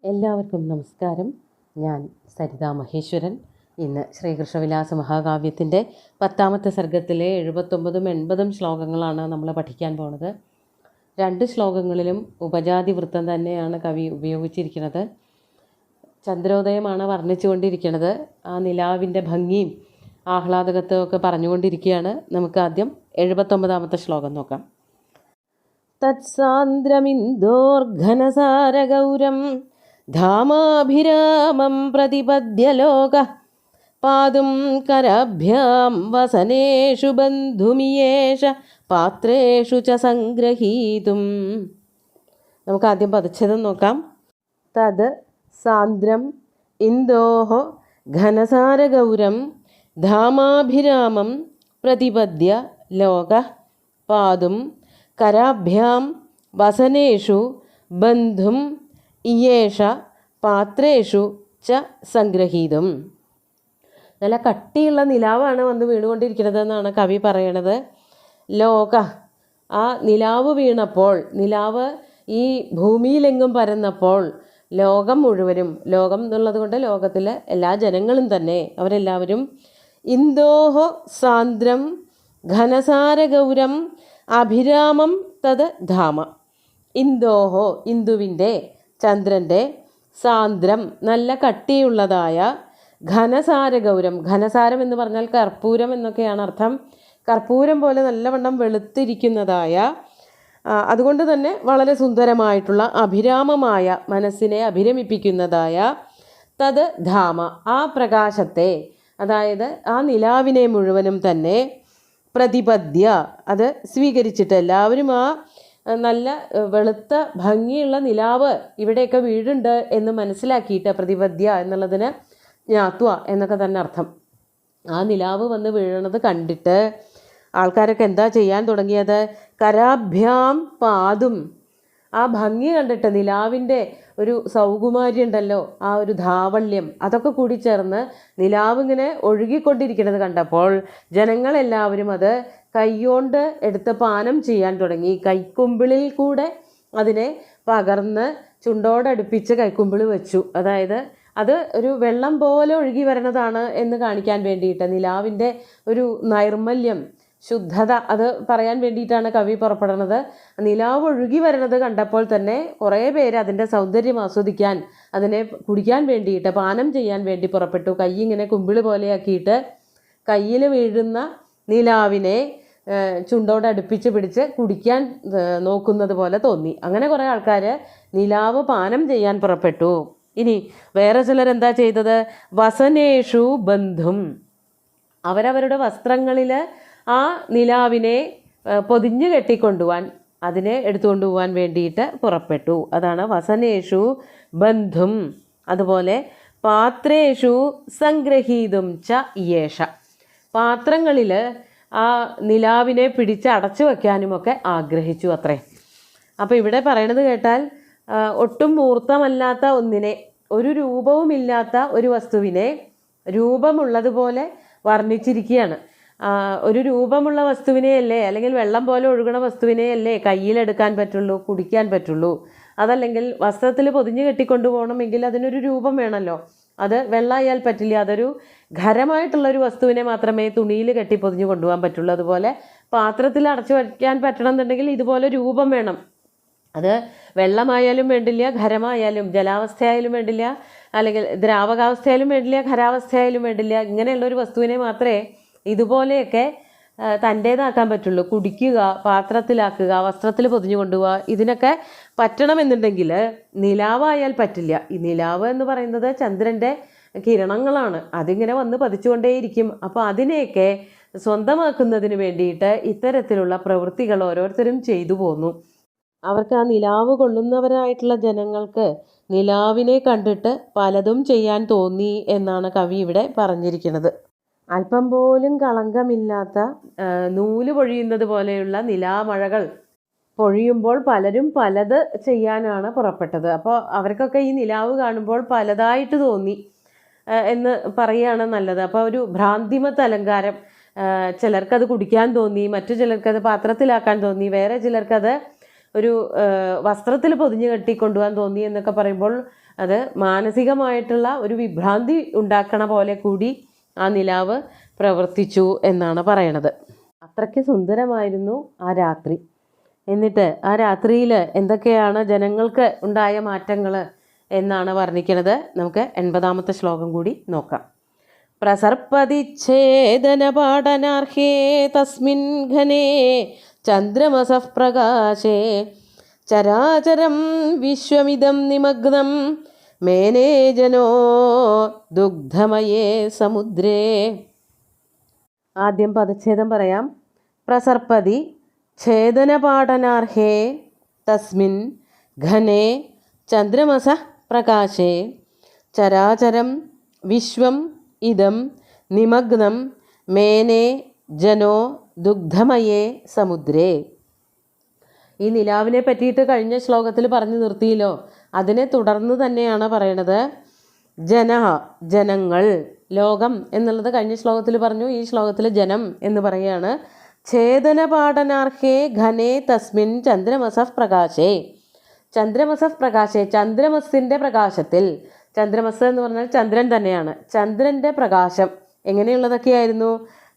എല്ലാവർക്കും നമസ്കാരം. ഞാൻ സരിതാ മഹേശ്വരൻ. ഇന്ന് ശ്രീകൃഷ്ണവിലാസ മഹാകാവ്യത്തിൻ്റെ 10ാമത്തെ സർഗത്തിലെ 79ഉം 80ഉം ശ്ലോകങ്ങളാണ് നമ്മൾ പഠിക്കാൻ പോണത്. 2 ശ്ലോകങ്ങളിലും ഉപജാതി വൃത്തം തന്നെയാണ് കവി ഉപയോഗിച്ചിരിക്കുന്നത്. ചന്ദ്രോദയമാണ് വർണ്ണിച്ചുകൊണ്ടിരിക്കുന്നത്. ആ നിലാവിൻ്റെ ഭംഗിയും ആഹ്ലാദകത്വവും ഒക്കെ പറഞ്ഞുകൊണ്ടിരിക്കുകയാണ്. നമുക്ക് ആദ്യം 79ാമത്തെ ശ്ലോകം നോക്കാം. തത്സാന്ദ്രമിന്ദോർഘനസാരഗൗരം ധാമാഭിരാമം പ്രതിപദ്യ ലോകഃ പാതും കരാഭ്യാം വസനേഷു ബന്ധുമിയേഷ പാത്രേഷു ച സംഗ്രഹീതും. നമുക്ക് ആദ്യം പദച്ഛേദം നോക്കാം. തത് സാന്ദ്രം ഇന്ദോഃ ഘനസാരഗൗരം ധാമാഭിരാമം പ്രതിപദ്യ ലോകഃ പാതും കരാഭ്യാം വസനേഷു ബന്ധും ഇയേഷ പാത്രേഷു ച സംഗ്രഹീതും. നല്ല കട്ടിയുള്ള നിലാവാണ് വന്ന് വീണുകൊണ്ടിരിക്കുന്നത് എന്നാണ് കവി പറയണത്. ലോക, ആ നിലാവ് വീണപ്പോൾ, നിലാവ് ഈ ഭൂമിയിലെങ്ങും പരന്നപ്പോൾ ലോകം മുഴുവനും, ലോകം എന്നുള്ളത് കൊണ്ട് ലോകത്തിലെ എല്ലാ ജനങ്ങളും തന്നെ, അവരെല്ലാവരും ഇന്ദോഃ സാന്ദ്രം ഘനസാരഗൗരം അഭിരാമം തത് ധാമ. ഇന്ദോഃ, ഇന്ദുവിൻ്റെ, ചന്ദ്രൻ്റെ, സാന്ദ്രം നല്ല കട്ടിയുള്ളതായ, ഘനസാരഗൗരം, ഘനസാരം എന്ന് പറഞ്ഞാൽ കർപ്പൂരം എന്നൊക്കെയാണ് അർത്ഥം. കർപ്പൂരം പോലെ നല്ലവണ്ണം വെളുത്തിരിക്കുന്നതായ, അതുകൊണ്ട് തന്നെ വളരെ സുന്ദരമായിട്ടുള്ള, അഭിരാമമായ, മനസ്സിനെ അഭിരമിപ്പിക്കുന്നതായ തത് ധാമ, ആ പ്രകാശത്തെ, അതായത് ആ നിലാവിനെ മുഴുവനും തന്നെ പ്രതിപദ്യ, അത് സ്വീകരിച്ചിട്ട്, എല്ലാവരും ആ നല്ല വെളുത്ത ഭംഗിയുള്ള നിലാവ് ഇവിടെയൊക്കെ വീടുണ്ട് എന്ന് മനസ്സിലാക്കിയിട്ട്, പ്രതിപദ്യ എന്നുള്ളതിന് ജ്ഞാത്വ എന്നൊക്കെ തന്നെ അർത്ഥം. ആ നിലാവ് വന്ന് വീഴണത് കണ്ടിട്ട് ആൾക്കാരൊക്കെ എന്താ ചെയ്യാൻ തുടങ്ങിയത്? കരാഭ്യാം പാതും, ആ ഭംഗി കണ്ടിട്ട്, നിലാവിൻ്റെ ഒരു സൗകുമാര്യം ഉണ്ടല്ലോ, ആ ഒരു ധാവള്യം, അതൊക്കെ കൂടി ചേർന്ന് നിലാവിങ്ങനെ ഒഴുകിക്കൊണ്ടിരിക്കുന്നത് കണ്ടപ്പോൾ ജനങ്ങളെല്ലാവരും അത് കൈകൊണ്ട് എടുത്ത് പാനം ചെയ്യാൻ തുടങ്ങി. കൈക്കുമ്പിളിൽ കൂടെ അതിനെ പകർന്ന് ചുണ്ടോടടുപ്പിച്ച് കൈക്കുമ്പിൾ വെച്ചു. അതായത് അത് ഒരു വെള്ളം പോലെ ഒഴുകി വരണതാണ് എന്ന് കാണിക്കാൻ വേണ്ടിയിട്ട്, നിലാവിൻ്റെ ഒരു നൈർമല്യം, ശുദ്ധത, അത് പറയാൻ വേണ്ടിയിട്ടാണ് കവി പുറപ്പെടുന്നത്. നിലാവ് ഒഴുകി വരണത് കണ്ടപ്പോൾ തന്നെ കുറേ പേര് അതിൻ്റെ സൗന്ദര്യം ആസ്വദിക്കാൻ, അതിനെ കുടിക്കാൻ വേണ്ടിയിട്ട്, പാനം ചെയ്യാൻ വേണ്ടി പുറപ്പെട്ടു. കൈ ഇങ്ങനെ കുമ്പിള് പോലെയാക്കിയിട്ട് കയ്യിൽ വീഴുന്ന നിലാവിനെ ചുണ്ടോടടുപ്പിച്ച് പിടിച്ച് കുടിക്കാൻ നോക്കുന്നത് പോലെ തോന്നി. അങ്ങനെ കുറേ ആൾക്കാർ നിലാവ് പാനം ചെയ്യാൻ പുറപ്പെട്ടു. ഇനി വേറെ ചിലരെന്താ ചെയ്തത്? വസനേഷു ബന്ധും, അവരവരുടെ വസ്ത്രങ്ങളിൽ ആ നിലാവിനെ പൊതിഞ്ഞു കെട്ടിക്കൊണ്ടുപോവാൻ, അതിനെ എടുത്തുകൊണ്ടുപോകാൻ വേണ്ടിയിട്ട് പുറപ്പെട്ടു. അതാണ് വസനേഷു ബന്ധും. അതുപോലെ പാത്രേഷു സംഗ്രഹീതും ച യേഷ, പാത്രങ്ങളിൽ ആ നിലാവിനെ പിടിച്ച് അടച്ചു വയ്ക്കാനുമൊക്കെ ആഗ്രഹിച്ചു അത്രേ. അപ്പോൾ ഇവിടെ പറയണത് കേട്ടാൽ, ഒട്ടും മൂർത്തമല്ലാത്ത ഒന്നിനെ, ഒരു രൂപവുമില്ലാത്ത ഒരു വസ്തുവിനെ രൂപമുള്ളതുപോലെ വർണ്ണിച്ചിരിക്കുകയാണ്. ഒരു രൂപമുള്ള വസ്തുവിനെയല്ലേ, അല്ലെങ്കിൽ വെള്ളം പോലെ ഒഴുകണ വസ്തുവിനെയല്ലേ കയ്യിലെടുക്കാൻ പറ്റുള്ളൂ, കുടിക്കാൻ പറ്റുള്ളൂ. അതല്ലെങ്കിൽ വസ്ത്രത്തിൽ പൊതിഞ്ഞ് കെട്ടിക്കൊണ്ടു പോകണമെങ്കിൽ അതിനൊരു രൂപം വേണമല്ലോ. അത് വെള്ളമായാൽ പറ്റില്ല. അതൊരു ഖരമായിട്ടുള്ളൊരു വസ്തുവിനെ മാത്രമേ തുണിയിൽ കെട്ടി പൊതിഞ്ഞ് കൊണ്ടുപോകാൻ പറ്റുള്ളൂ. അതുപോലെ പാത്രത്തിൽ അടച്ചു വയ്ക്കാൻ പറ്റണം എന്നുണ്ടെങ്കിൽ ഇതുപോലെ രൂപം വേണം. അത് വെള്ളമായാലും വേണ്ടില്ല, ഖരമായാലും, ജലാവസ്ഥയായാലും വേണ്ടില്ല, അല്ലെങ്കിൽ ദ്രാവകാവസ്ഥയായാലും വേണ്ടില്ല, ഖരാവസ്ഥയായാലും വേണ്ടില്ല. ഇങ്ങനെയുള്ളൊരു വസ്തുവിനെ മാത്രമേ ഇതുപോലെയൊക്കെ തൻ്റേതാക്കാൻ പറ്റുള്ളൂ. കുടിക്കുക, പാത്രത്തിലാക്കുക, വസ്ത്രത്തിൽ പൊതിഞ്ഞു കൊണ്ടുപോവുക, ഇതിനൊക്കെ പറ്റണമെന്നുണ്ടെങ്കിൽ നിലാവായാൽ പറ്റില്ല. ഈ നിലാവ് എന്ന് പറയുന്നത് ചന്ദ്രൻ്റെ കിരണങ്ങളാണ്, അതിങ്ങനെ വന്ന് പതിച്ചുകൊണ്ടേയിരിക്കും. അപ്പോൾ അതിനെയൊക്കെ സ്വന്തമാക്കുന്നതിന് വേണ്ടിയിട്ട് ഇത്തരത്തിലുള്ള പ്രവൃത്തികൾ ഓരോരുത്തരും ചെയ്തു പോന്നു. അവർക്ക്, ആ നിലാവ് കൊള്ളുന്നവരായിട്ടുള്ള ജനങ്ങൾക്ക് നിലാവിനെ കണ്ടിട്ട് പലതും ചെയ്യാൻ തോന്നി എന്നാണ് കവി ഇവിടെ പറഞ്ഞിരിക്കുന്നത്. അല്പം പോലും കളങ്കമില്ലാത്ത നൂല് പൊഴിയുന്നത് പോലെയുള്ള നിലാമഴകൾ പൊഴിയുമ്പോൾ പലരും പലത് ചെയ്യാനാണ് പുറപ്പെട്ടത്. അപ്പോൾ അവർക്കൊക്കെ ഈ നിലാവ് കാണുമ്പോൾ പലതായിട്ട് തോന്നി എന്ന് പറയുകയാണ് നല്ലത്. അപ്പോൾ ഒരു ഭ്രാന്തിമത്ത് അലങ്കാരം, ചിലർക്കത് കുടിക്കാൻ തോന്നി, മറ്റു ചിലർക്കത് പാത്രത്തിലാക്കാൻ തോന്നി, വേറെ ചിലർക്കത് ഒരു വസ്ത്രത്തിൽ പൊതിഞ്ഞ് കെട്ടി കൊണ്ടുപോകാൻ തോന്നി എന്നൊക്കെ പറയുമ്പോൾ അത് മാനസികമായിട്ടുള്ള ഒരു വിഭ്രാന്തി ഉണ്ടാക്കണ പോലെ കൂടി ആ നിലാവ് പ്രവർത്തിച്ചു എന്നാണ് പറയണത്. അത്രയ്ക്ക് സുന്ദരമായിരുന്നു ആ രാത്രി. എന്നിട്ട് ആ രാത്രിയിൽ എന്തൊക്കെയാണ് ജനങ്ങൾക്ക് ഉണ്ടായ മാറ്റങ്ങൾ എന്നാണ് വർണ്ണിക്കുന്നത്. നമുക്ക് 80-ാമത്തെ ശ്ലോകം കൂടി നോക്കാം. പ്രസർപ്പതിച്ഛേദന പാടനാർഹേ തസ്മിൻ ഘനേ ചന്ദ്രമസഃ പ്രകാശേ ചരാചരം വിശ്വമിദം നിമഗ്നം മേനേ ജനോ ദുഗ്ധമയേ സമുദ്രേ. ആദ്യം പദച്ഛേദം പറയാം. പ്രസർപ്പതി ഛേദനപാടനാർഹേ തസ്മിൻ ഘനേ ചന്ദ്രമസഃ പ്രകാശേ ചരാചരം വിശ്വം ഇദം നിമഗ്നം മേനേ ജനോ ദുഗ്ധമയേ സമുദ്രേ. ഈ നിലാവിനെ പറ്റിയിട്ട് കഴിഞ്ഞ ശ്ലോകത്തിൽ പറഞ്ഞു നിർത്തിയല്ലോ, അതിനെ തുടർന്ന് തന്നെയാണ് പറയണത്. ജനങ്ങൾ, ലോകം എന്നുള്ളത് കഴിഞ്ഞ ശ്ലോകത്തിൽ പറഞ്ഞു, ഈ ശ്ലോകത്തിൽ ജനം എന്ന് പറയുകയാണ്. ഛേദനപാടനാർഹേ ഘനേ തസ്മിൻ ചന്ദ്രമസഃ പ്രകാശേ. ചന്ദ്രമസഃ പ്രകാശേ, ചന്ദ്രമസിൻ്റെ പ്രകാശത്തിൽ. ചന്ദ്രമസ് എന്ന് പറഞ്ഞാൽ ചന്ദ്രൻ തന്നെയാണ്. ചന്ദ്രൻ്റെ പ്രകാശം എങ്ങനെയുള്ളതൊക്കെയായിരുന്നു?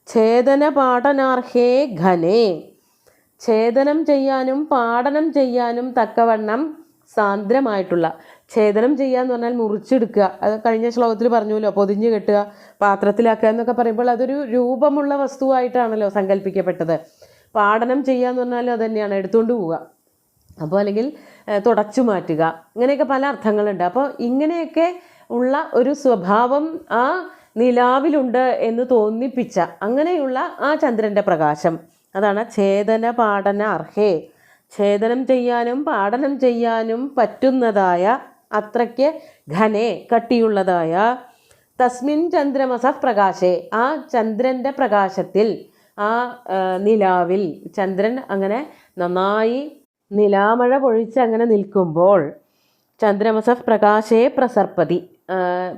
ഛേദനപാടനാർഹേ ഘനേ, ഛേദനം ചെയ്യാനും പാടനം ചെയ്യാനും തക്കവണ്ണം സാന്ദ്രമായിട്ടുള്ള. ഛേദനം ചെയ്യുക എന്ന് പറഞ്ഞാൽ മുറിച്ചെടുക്കുക. അത് കഴിഞ്ഞ ശ്ലോകത്തിൽ പറഞ്ഞുല്ലോ, പൊതിഞ്ഞ് കെട്ടുക, പാത്രത്തിലാക്കുക എന്നൊക്കെ പറയുമ്പോൾ അതൊരു രൂപമുള്ള വസ്തുവായിട്ടാണല്ലോ സങ്കല്പിക്കപ്പെട്ടത്. പാടനം ചെയ്യുക എന്ന് പറഞ്ഞാലും അത് തന്നെയാണ്, എടുത്തുകൊണ്ട് പോവുക. അപ്പോൾ അല്ലെങ്കിൽ തുടച്ചു മാറ്റുക, ഇങ്ങനെയൊക്കെ പല അർത്ഥങ്ങളുണ്ട്. അപ്പോൾ ഇങ്ങനെയൊക്കെ ഉള്ള ഒരു സ്വഭാവം ആ നിലാവിലുണ്ട് എന്ന് തോന്നിപ്പിച്ച അങ്ങനെയുള്ള ആ ചന്ദ്രൻ്റെ പ്രകാശം, അതാണ് ഛേദന പാടന അർഹേ. ഛേദനം ചെയ്യാനും പാടനം ചെയ്യാനും പറ്റുന്നതായ, അത്രയ്ക്ക് ഘനെ കട്ടിയുള്ളതായ, തസ്മിൻ ചന്ദ്രമസഃ പ്രകാശേ, ആ ചന്ദ്രൻ്റെ പ്രകാശത്തിൽ, ആ നിലാവിൽ. ചന്ദ്രൻ അങ്ങനെ നന്നായി നിലാമഴ പൊഴിച്ച് അങ്ങനെ നിൽക്കുമ്പോൾ, ചന്ദ്രമസഃ പ്രകാശേ പ്രസർപ്പതി,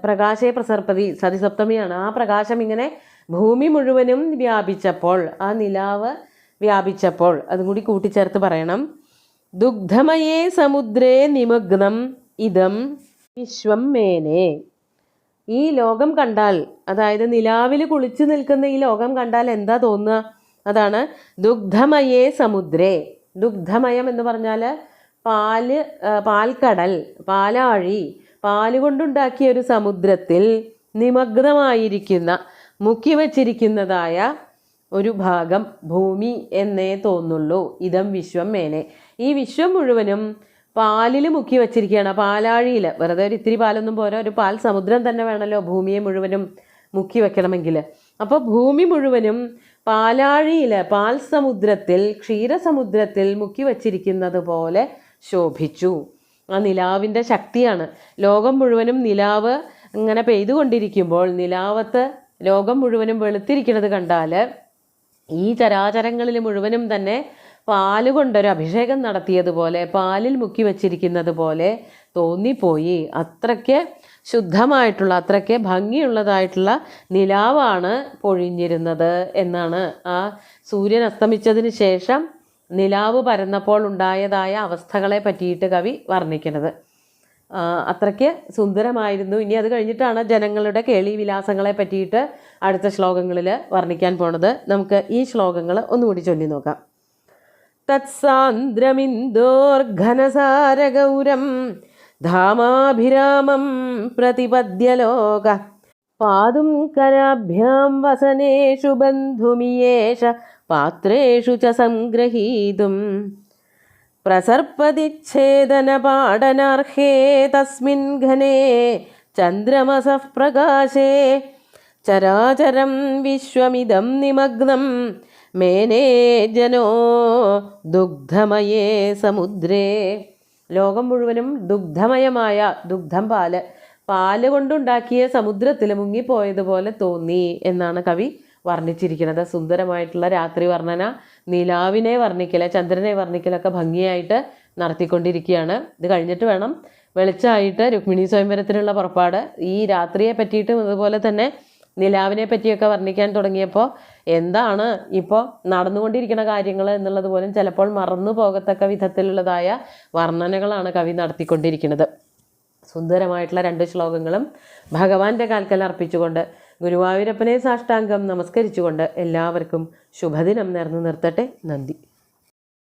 പ്രകാശേ പ്രസർപ്പതി സതിസപ്തമിയാണ്. ആ പ്രകാശം ഇങ്ങനെ ഭൂമി മുഴുവനും വ്യാപിച്ചപ്പോൾ, ആ നിലാവ് വ്യാപിച്ചപ്പോൾ, അതും കൂടി കൂട്ടിച്ചേർത്ത് പറയണം. ദുഗ്ധമയേ സമുദ്രേ നിമഗ്നം ഇദം വിശ്വം മേനേ. ഈ ലോകം കണ്ടാൽ, അതായത് നിലാവിൽ കുളിച്ചു നിൽക്കുന്ന ഈ ലോകം കണ്ടാൽ എന്താ തോന്നുക? അതാണ് ദുഗ്ധമയേ സമുദ്രേ. ദുഗ്ധമയം എന്ന് പറഞ്ഞാൽ പാൽക്കടൽ, പാലാഴി, പാല് കൊണ്ടുണ്ടാക്കിയ ഒരു സമുദ്രത്തിൽ നിമഗ്നമായിരിക്കുന്ന, മുക്കി വച്ചിരിക്കുന്നതായ ഒരു ഭാഗം ഭൂമി എന്നേ തോന്നുള്ളൂ. ഇതം വിശ്വം മേനെ, ഈ വിശ്വം മുഴുവനും പാലിൽ മുക്കി വച്ചിരിക്കുകയാണ്. പാലാഴിയിൽ, വെറുതെ ഒരു ഇത്തിരി പാലൊന്നും പോരാ, ഒരു പാൽ സമുദ്രം തന്നെ വേണമല്ലോ ഭൂമിയെ മുഴുവനും മുക്കി വെക്കണമെങ്കിൽ. അപ്പോൾ ഭൂമി മുഴുവനും പാലാഴിയിൽ, പാൽ സമുദ്രത്തിൽ, ക്ഷീരസമുദ്രത്തിൽ മുക്കി വച്ചിരിക്കുന്നത് പോലെ ശോഭിച്ചു. ആ നിലാവിൻ്റെ ശക്തിയാണ്. ലോകം മുഴുവനും നിലാവ് ഇങ്ങനെ പെയ്തുകൊണ്ടിരിക്കുമ്പോൾ, നിലാവത്ത് ലോകം മുഴുവനും വെളുത്തിരിക്കുന്നത് കണ്ടാൽ, ഈ ചരാചരങ്ങളിൽ മുഴുവനും തന്നെ പാല് കൊണ്ടൊരു അഭിഷേകം നടത്തിയതുപോലെ, പാലിൽ മുക്കി വച്ചിരിക്കുന്നത് പോലെ തോന്നിപ്പോയി. അത്രയ്ക്ക് ശുദ്ധമായിട്ടുള്ള, അത്രയ്ക്ക് ഭംഗിയുള്ളതായിട്ടുള്ള നിലാവാണ് പൊഴിഞ്ഞിരുന്നത് എന്നാണ് ആ സൂര്യൻ അസ്തമിച്ചതിന് ശേഷം നിലാവ് പരന്നപ്പോൾ ഉണ്ടായതായ അവസ്ഥകളെ പറ്റിയിട്ട് കവി വർണ്ണിക്കുന്നത്. അത്രയ്ക്ക് സുന്ദരമായിരുന്നു. ഇനി അത് കഴിഞ്ഞിട്ടാണ് ജനങ്ങളുടെ കേളി വിലാസങ്ങളെ പറ്റിയിട്ട് അടുത്ത ശ്ലോകങ്ങളിൽ വർണ്ണിക്കാൻ പോണത്. നമുക്ക് ഈ ശ്ലോകങ്ങൾ ഒന്നുകൂടി ചൊല്ലി നോക്കാം. തത്സാന്ദ്രമിന്ദോർഘനസാരഗൗരം ധാമാഭിരാമം പ്രതിപദ്യലോക പാതും കരാഭ്യാം വസനേഷു ബന്ധുമിയേഷ പാത്രേഷു ച സംഗ്രഹീതും പ്രസർപ്പതിച്ഛേദനപാടനാർഹേ തസ്മിൻ ഘനേ ചന്ദ്രമസഃ പ്രകാശേ ചരാചരം വിശ്വമിദം നിമഗ്നം മേനേ ജനോ ദുഗ്ധമയേ സമുദ്രേ. ലോകം മുഴുവനും ദുഗ്ധമയമായ, ദുഗ്ധം പാല് കൊണ്ടുണ്ടാക്കിയ സമുദ്രത്തിൽ മുങ്ങിപ്പോയതുപോലെ തോന്നി എന്നാണ് കവി വർണ്ണിച്ചിരിക്കുന്നത്. സുന്ദരമായിട്ടുള്ള രാത്രി വർണ്ണന, നിലാവിനെ വർണ്ണിക്കൽ, ചന്ദ്രനെ വർണ്ണിക്കലൊക്കെ ഭംഗിയായിട്ട് നടത്തിക്കൊണ്ടിരിക്കുകയാണ്. ഇത് കഴിഞ്ഞിട്ട് വേണം വെളിച്ചമായിട്ട് രുക്മിണി സ്വയംവരത്തിനുള്ള പുറപ്പാട്. ഈ രാത്രിയെ പറ്റിയിട്ടും അതുപോലെ തന്നെ നിലാവിനെ പറ്റിയൊക്കെ വർണ്ണിക്കാൻ തുടങ്ങിയപ്പോൾ എന്താണ് ഇപ്പോൾ നടന്നുകൊണ്ടിരിക്കുന്ന കാര്യങ്ങൾ എന്നുള്ളത് പോലും ചിലപ്പോൾ മറന്നു പോകത്തക്ക വിധത്തിലുള്ളതായ വർണ്ണനകളാണ് കവി നടത്തിക്കൊണ്ടിരിക്കുന്നത്. സുന്ദരമായിട്ടുള്ള 2 ശ്ലോകങ്ങളും ഭഗവാന്റെ കാൽക്കൽ അർപ്പിച്ചുകൊണ്ട് ഗുരുവായൂരപ്പനെ സാഷ്ടാംഗം നമസ്കരിച്ചുകൊണ്ട് എല്ലാവർക്കും ശുഭദിനം നേർന്നു നിർത്തട്ടെ. നന്ദി.